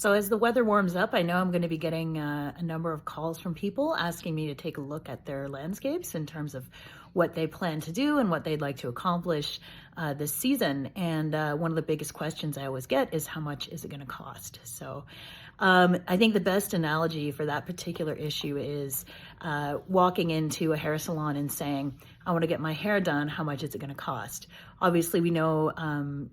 So as the weather warms up, I know I'm going to be getting a number of calls from people asking me to take a look at their landscapes in terms of what they plan to do and what they'd like to accomplish this season. And one of the biggest questions I always get is how much is it going to cost? So I think the best analogy for that particular issue is walking into a hair salon and saying, I want to get my hair done, how much is it going to cost? Obviously, we know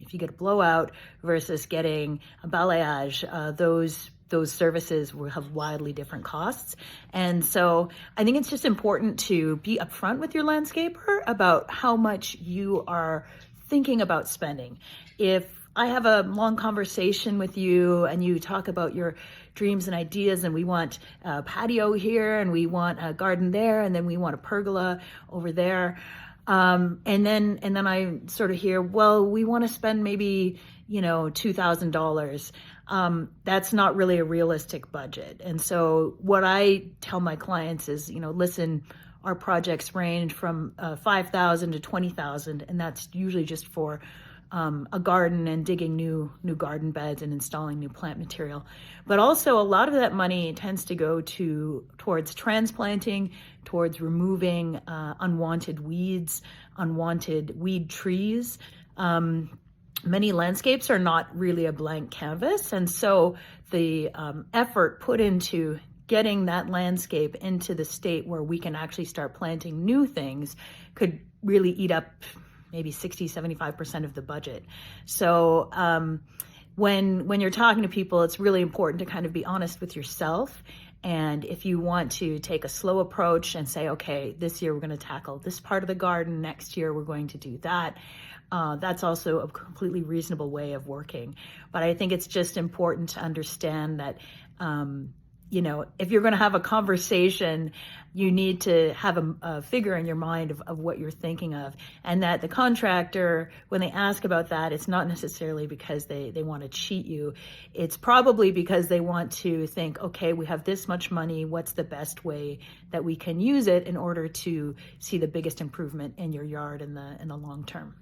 if you get a blowout versus getting a balayage, those services will have wildly different costs. And so I think it's just important to be upfront with your landscaper about how much you are thinking about spending. If I have a long conversation with you and you talk about your dreams and ideas, and we want a patio here and we want a garden there and then we want a pergola over there, and then I sort of hear, well, we want to spend maybe $2,000. That's not really a realistic budget. And so what I tell my clients is, listen, our projects range from $5,000 to $20,000, and that's usually just for a garden and digging new garden beds and installing new plant material. But also a lot of that money tends to go towards transplanting, towards removing unwanted weeds, unwanted weed trees. Many landscapes are not really a blank canvas, and so the effort put into getting that landscape into the state where we can actually start planting new things could really eat up maybe 60-75% of the budget. So when you're talking to people, it's really important to kind of be honest with yourself. And if you want to take a slow approach and say, okay, this year we're going to tackle this part of the garden, next year we're going to do that, that's also a completely reasonable way of working. But I think it's just important to understand that if you're going to have a conversation, you need to have a figure in your mind of what you're thinking of. And that the contractor, when they ask about that, it's not necessarily because they want to cheat you. It's probably because they want to think, okay, we have this much money. What's the best way that we can use it in order to see the biggest improvement in your yard in the long term?